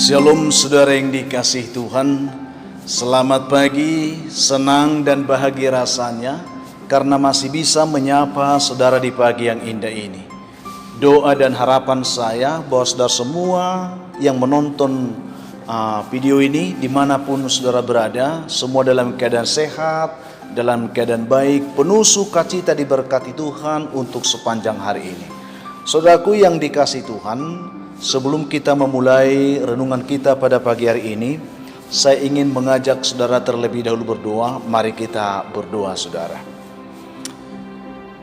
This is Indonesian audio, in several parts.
Shalom saudara yang dikasihi Tuhan. Selamat pagi, senang dan bahagia rasanya karena masih bisa menyapa saudara di pagi yang indah ini. Doa dan harapan saya bahwa saudara semua yang menonton video ini dimanapun saudara berada, semua dalam keadaan sehat, dalam keadaan baik, penuh sukacita diberkati Tuhan untuk sepanjang hari ini. Saudaraku yang dikasihi Tuhan, sebelum kita memulai renungan kita pada pagi hari ini, saya ingin mengajak saudara terlebih dahulu berdoa. Mari kita berdoa saudara.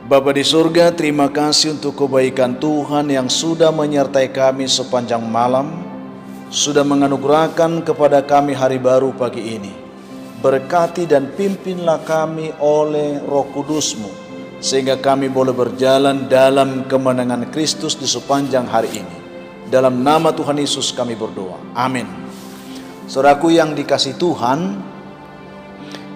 Bapa di surga, terima kasih untuk kebaikan Tuhan yang sudah menyertai kami sepanjang malam, sudah menganugerahkan kepada kami hari baru pagi ini. Berkati dan pimpinlah kami oleh Roh Kudus-Mu, sehingga kami boleh berjalan dalam kemenangan Kristus di sepanjang hari ini. Dalam nama Tuhan Yesus kami berdoa. Amin. Saudaraku yang dikasihi Tuhan,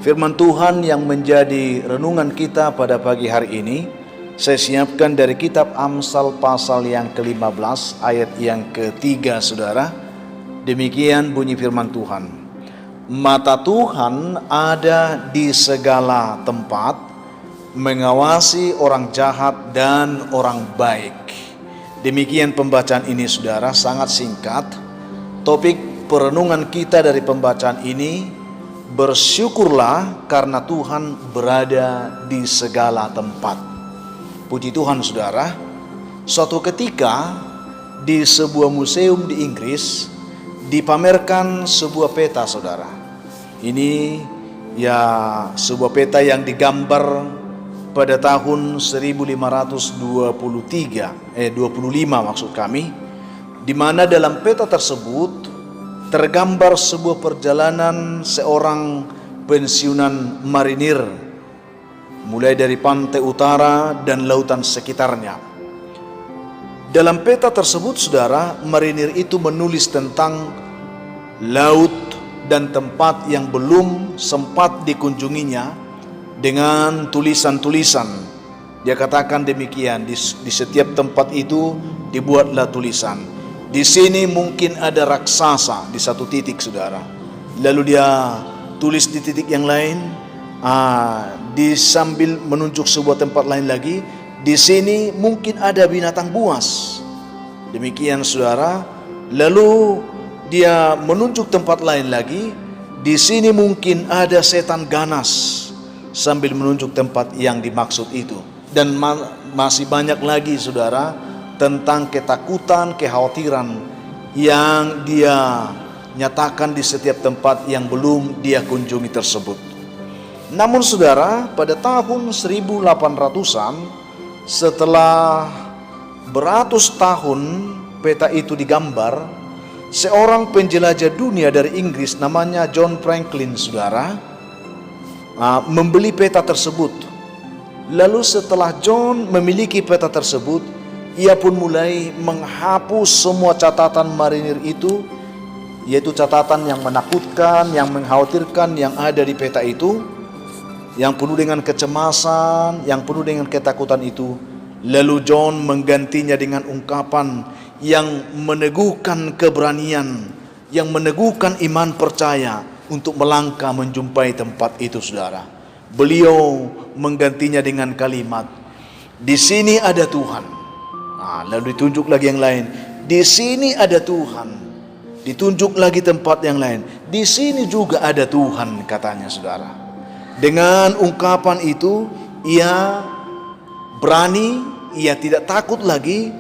firman Tuhan yang menjadi renungan kita pada pagi hari ini, saya siapkan dari kitab Amsal pasal yang ke-15 ayat yang ke-3 saudara. Demikian bunyi firman Tuhan. Mata Tuhan ada di segala tempat, mengawasi orang jahat dan orang baik. Demikian pembacaan ini saudara, sangat singkat. Topik perenungan kita dari pembacaan ini, bersyukurlah karena Tuhan berada di segala tempat. Puji Tuhan saudara. Suatu ketika di sebuah museum di Inggris dipamerkan sebuah peta saudara. Ini ya sebuah peta yang digambar pada tahun 1525 maksud kami, di mana dalam peta tersebut tergambar sebuah perjalanan seorang pensiunan marinir mulai dari pantai utara dan lautan sekitarnya. Dalam peta tersebut saudara, marinir itu menulis tentang laut dan tempat yang belum sempat dikunjunginya dengan tulisan-tulisan. Dia katakan demikian, di setiap tempat itu dibuatlah tulisan. Di sini mungkin ada raksasa di satu titik saudara. Lalu dia tulis di titik yang lain, sambil menunjuk sebuah tempat lain lagi, di sini mungkin ada binatang buas. Demikian saudara. Lalu dia menunjuk tempat lain lagi, di sini mungkin ada setan ganas, sambil menunjuk tempat yang dimaksud itu. Dan masih banyak lagi saudara tentang ketakutan, kekhawatiran yang dia nyatakan di setiap tempat yang belum dia kunjungi tersebut. Namun saudara, pada tahun 1800-an, setelah beratus tahun peta itu digambar, seorang penjelajah dunia dari Inggris namanya John Franklin saudara membeli peta tersebut. Lalu setelah John memiliki peta tersebut, ia pun mulai menghapus semua catatan marinir itu, yaitu catatan yang menakutkan, yang mengkhawatirkan yang ada di peta itu, yang penuh dengan kecemasan, yang penuh dengan ketakutan itu. Lalu John menggantinya dengan ungkapan yang meneguhkan keberanian, yang meneguhkan iman percaya untuk melangkah menjumpai tempat itu saudara. Beliau menggantinya dengan kalimat, di sini ada Tuhan. Lalu ditunjuk lagi yang lain, di sini ada Tuhan. Ditunjuk lagi tempat yang lain, di sini juga ada Tuhan katanya saudara. Dengan ungkapan itu ia berani, ia tidak takut lagi,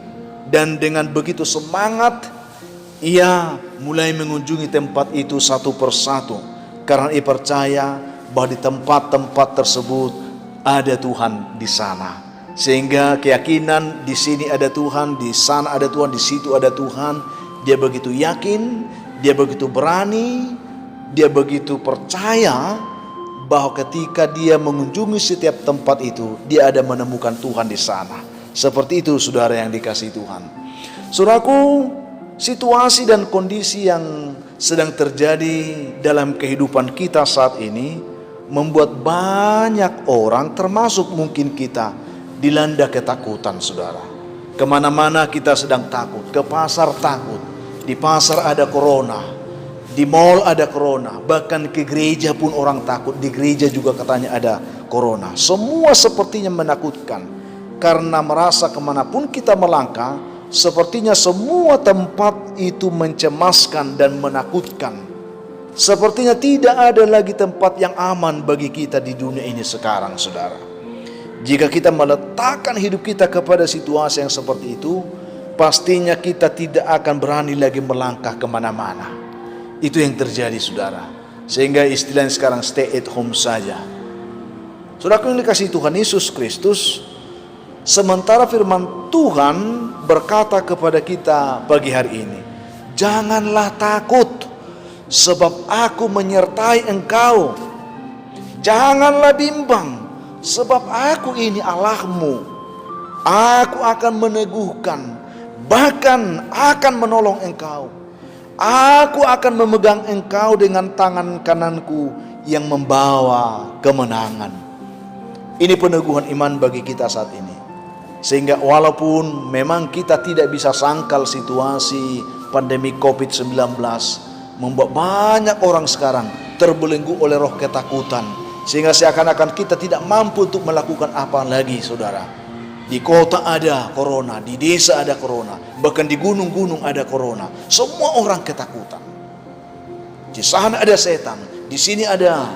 dan dengan begitu semangat ia mulai mengunjungi tempat itu satu persatu, karena ia percaya bahwa di tempat-tempat tersebut ada Tuhan di sana. Sehingga keyakinan di sini ada Tuhan, di sana ada Tuhan, di situ ada Tuhan, dia begitu yakin, dia begitu berani, dia begitu percaya bahwa ketika dia mengunjungi setiap tempat itu, dia ada menemukan Tuhan di sana. Seperti itu saudara yang dikasihi Tuhan. Saudaraku, situasi dan kondisi yang sedang terjadi dalam kehidupan kita saat ini membuat banyak orang, termasuk mungkin kita, dilanda ketakutan saudara. Kemana-mana kita sedang takut, ke pasar takut, di pasar ada corona, di mall ada corona, bahkan ke gereja pun orang takut, di gereja juga katanya ada corona. Semua sepertinya menakutkan, karena merasa kemanapun kita melangkah, sepertinya semua tempat itu mencemaskan dan menakutkan. Sepertinya tidak ada lagi tempat yang aman bagi kita di dunia ini sekarang, saudara. Jika kita meletakkan hidup kita kepada situasi yang seperti itu, pastinya kita tidak akan berani lagi melangkah kemana-mana. Itu yang terjadi, saudara. Sehingga istilahnya sekarang stay at home saja. Saudara yang dikasihi Tuhan Yesus Kristus, sementara firman Tuhan berkata kepada kita pagi hari ini, janganlah takut, sebab aku menyertai engkau. Janganlah bimbang, sebab aku ini Allahmu. Aku akan meneguhkan, bahkan akan menolong engkau. Aku akan memegang engkau dengan tangan kananku yang membawa kemenangan. Ini peneguhan iman bagi kita saat ini. Sehingga walaupun memang kita tidak bisa sangkal situasi pandemi COVID-19 membuat banyak orang sekarang terbelenggu oleh roh ketakutan, sehingga seakan-akan kita tidak mampu untuk melakukan apa lagi, saudara. Di kota ada corona, di desa ada corona, bahkan di gunung-gunung ada corona. Semua orang ketakutan. Di sana ada setan, di sini ada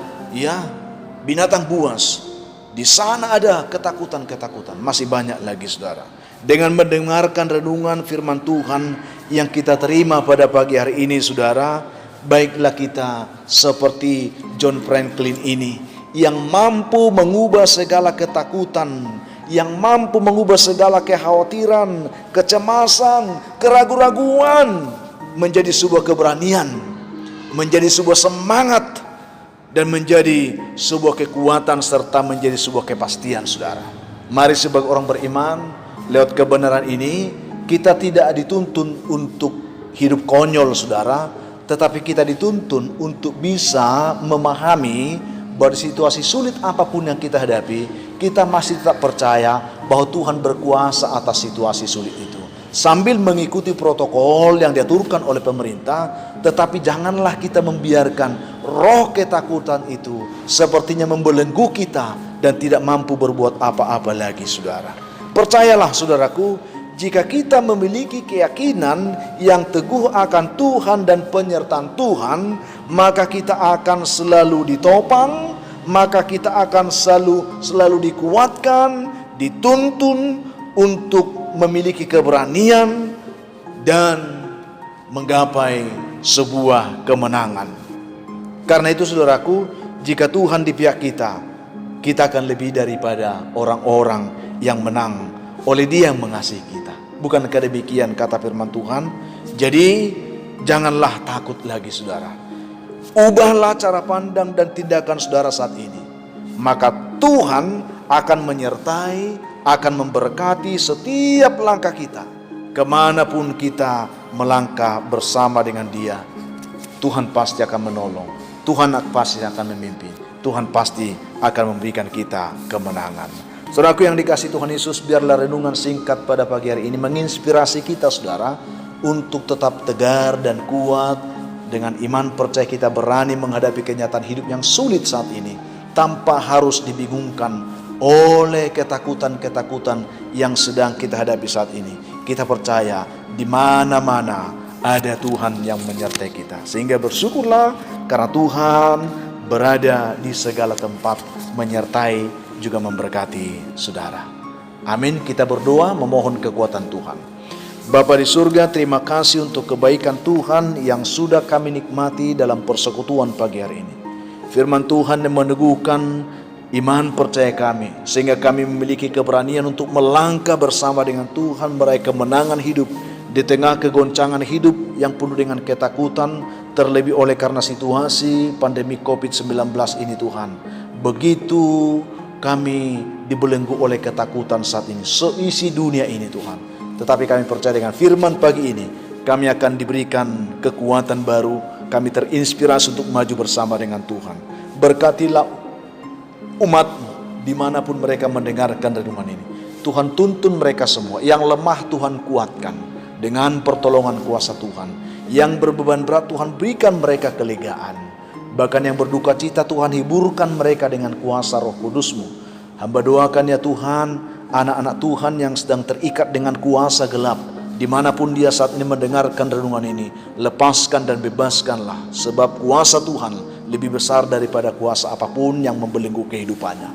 binatang buas, di sana ada ketakutan-ketakutan. Masih banyak lagi, saudara. Dengan mendengarkan renungan firman Tuhan yang kita terima pada pagi hari ini, saudara, baiklah kita seperti John Franklin ini, yang mampu mengubah segala ketakutan, yang mampu mengubah segala kekhawatiran, kecemasan, keraguan-raguan menjadi sebuah keberanian, menjadi sebuah semangat, dan menjadi sebuah kekuatan serta menjadi sebuah kepastian, saudara. Mari sebagai orang beriman, lewat kebenaran ini kita tidak dituntun untuk hidup konyol, saudara, tetapi kita dituntun untuk bisa memahami bahwa situasi sulit apapun yang kita hadapi, kita masih tetap percaya bahwa Tuhan berkuasa atas situasi sulit itu. Sambil mengikuti protokol yang diaturkan oleh pemerintah, tetapi janganlah kita membiarkan roh ketakutan itu sepertinya membelenggu kita dan tidak mampu berbuat apa-apa lagi, saudara. Percayalah, saudaraku, jika kita memiliki keyakinan yang teguh akan Tuhan dan penyertaan Tuhan, maka kita akan selalu ditopang, maka kita akan selalu dikuatkan, dituntun untuk memiliki keberanian dan menggapai sebuah kemenangan. Karena itu, saudaraku, jika Tuhan di pihak kita, kita akan lebih daripada orang-orang yang menang oleh Dia yang mengasihi kita. Bukankah demikian kata firman Tuhan? Jadi janganlah takut lagi, saudara. Ubahlah cara pandang dan tindakan saudara saat ini, maka Tuhan akan menyertai, akan memberkati setiap langkah kita. Kemanapun kita melangkah bersama dengan Dia, Tuhan pasti akan menolong, Tuhan pasti akan memimpin, Tuhan pasti akan memberikan kita kemenangan. Saudaraku yang dikasihi Tuhan Yesus, biarlah renungan singkat pada pagi hari ini menginspirasi kita, saudara, untuk tetap tegar dan kuat. Dengan iman percaya kita berani menghadapi kenyataan hidup yang sulit saat ini, tanpa harus dibingungkan oleh ketakutan-ketakutan yang sedang kita hadapi saat ini. Kita percaya di mana-mana ada Tuhan yang menyertai kita. Sehingga bersyukurlah karena Tuhan berada di segala tempat, menyertai juga memberkati saudara. Amin. Kita berdoa memohon kekuatan Tuhan. Bapa di surga, terima kasih untuk kebaikan Tuhan yang sudah kami nikmati dalam persekutuan pagi hari ini. Firman Tuhan yang meneguhkan iman percaya kami, sehingga kami memiliki keberanian untuk melangkah bersama dengan Tuhan, meraih kemenangan hidup di tengah kegoncangan hidup yang penuh dengan ketakutan, terlebih oleh karena situasi pandemi COVID-19 ini, Tuhan. Begitu kami dibelenggu oleh ketakutan saat ini, seisi dunia ini, Tuhan. Tetapi kami percaya dengan firman pagi ini, kami akan diberikan kekuatan baru, kami terinspirasi untuk maju bersama dengan Tuhan. Berkatilah umat-Mu dimanapun mereka mendengarkan renungan ini. Tuhan tuntun mereka semua, yang lemah Tuhan kuatkan dengan pertolongan kuasa Tuhan. Yang berbeban berat Tuhan berikan mereka kelegaan. Bahkan yang berduka cita Tuhan hiburkan mereka dengan kuasa Roh Kudus-Mu. Hamba doakan ya Tuhan, anak-anak Tuhan yang sedang terikat dengan kuasa gelap, dimanapun dia saat ini mendengarkan renungan ini, lepaskan dan bebaskanlah, sebab kuasa Tuhan lebih besar daripada kuasa apapun yang membelenggu kehidupannya.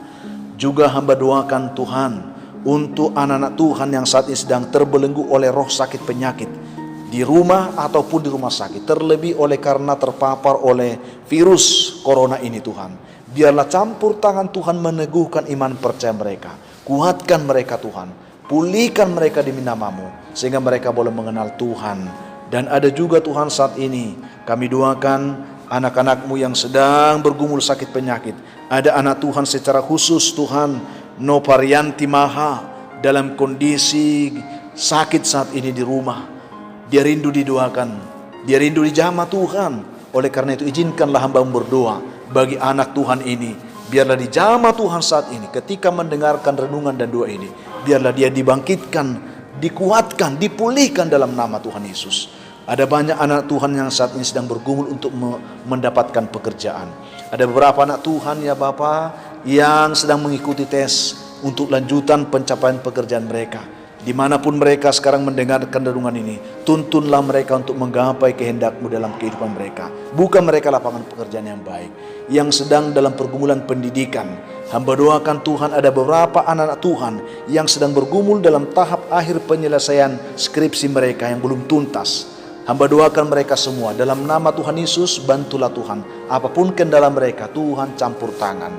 Juga hamba doakan Tuhan untuk anak-anak Tuhan yang saat ini sedang terbelenggu oleh roh sakit penyakit, di rumah ataupun di rumah sakit, terlebih oleh karena terpapar oleh virus corona ini Tuhan. Biarlah campur tangan Tuhan meneguhkan iman percaya mereka, kuatkan mereka Tuhan, pulihkan mereka demi nama-Mu, sehingga mereka boleh mengenal Tuhan. Dan ada juga Tuhan saat ini kami doakan anak-anak-Mu yang sedang bergumul sakit penyakit. Ada anak Tuhan secara khusus Tuhan, Noparianti Maha, dalam kondisi sakit saat ini di rumah. Dia rindu didoakan, dia rindu dijamah Tuhan. Oleh karena itu izinkanlah hamba-Mu berdoa bagi anak Tuhan ini. Biarlah dijamah Tuhan saat ini ketika mendengarkan renungan dan doa ini. Biarlah dia dibangkitkan, dikuatkan, dipulihkan dalam nama Tuhan Yesus. Ada banyak anak Tuhan yang saat ini sedang bergumul untuk mendapatkan pekerjaan. Ada beberapa anak Tuhan ya Bapa yang sedang mengikuti tes untuk lanjutan pencapaian pekerjaan mereka. Dimanapun mereka sekarang mendengarkan renungan ini, tuntunlah mereka untuk menggapai kehendak-Mu dalam kehidupan mereka. Buka mereka lapangan pekerjaan yang baik. Yang sedang dalam pergumulan pendidikan, hamba doakan Tuhan ada beberapa anak-anak Tuhan yang sedang bergumul dalam tahap akhir penyelesaian skripsi mereka yang belum tuntas. Hamba doakan mereka semua dalam nama Tuhan Yesus, bantulah Tuhan. Apapun kendala mereka, Tuhan campur tangan.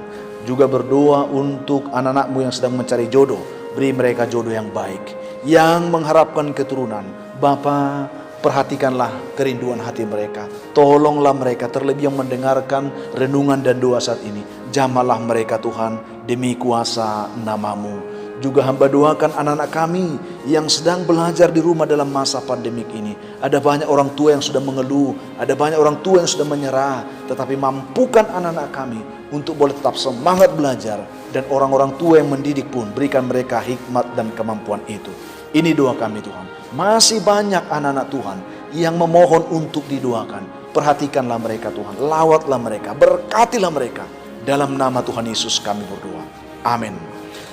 Juga berdoa untuk anak-anak-Mu yang sedang mencari jodoh. Beri mereka jodoh yang baik, yang mengharapkan keturunan. Bapa, perhatikanlah kerinduan hati mereka. Tolonglah mereka, terlebih yang mendengarkan renungan dan doa saat ini. Jamalah mereka Tuhan, demi kuasa nama-Mu. Juga hamba doakan anak-anak kami yang sedang belajar di rumah dalam masa pandemik ini. Ada banyak orang tua yang sudah mengeluh, ada banyak orang tua yang sudah menyerah. Tetapi mampukan anak-anak kami untuk boleh tetap semangat belajar. Dan orang-orang tua yang mendidik pun berikan mereka hikmat dan kemampuan itu. Ini doa kami Tuhan. Masih banyak anak-anak Tuhan yang memohon untuk didoakan. Perhatikanlah mereka Tuhan, lawatlah mereka, berkatilah mereka. Dalam nama Tuhan Yesus kami berdoa. Amin.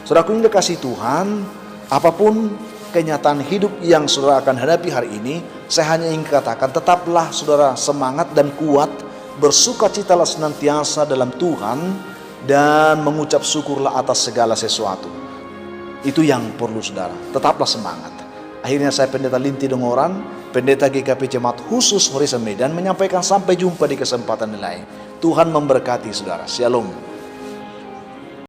Saudaraku yang dikasihi Tuhan, apapun kenyataan hidup yang saudara akan hadapi hari ini, saya hanya ingin katakan, tetaplah saudara semangat dan kuat, bersukacitalah senantiasa dalam Tuhan, dan mengucap syukurlah atas segala sesuatu. Itu yang perlu saudara, tetaplah semangat. Akhirnya saya Pendeta Linti Dongoran, Pendeta GKP Jemaat Khusus Horizon Medan, menyampaikan sampai jumpa di kesempatan lain. Tuhan memberkati saudara. Shalom.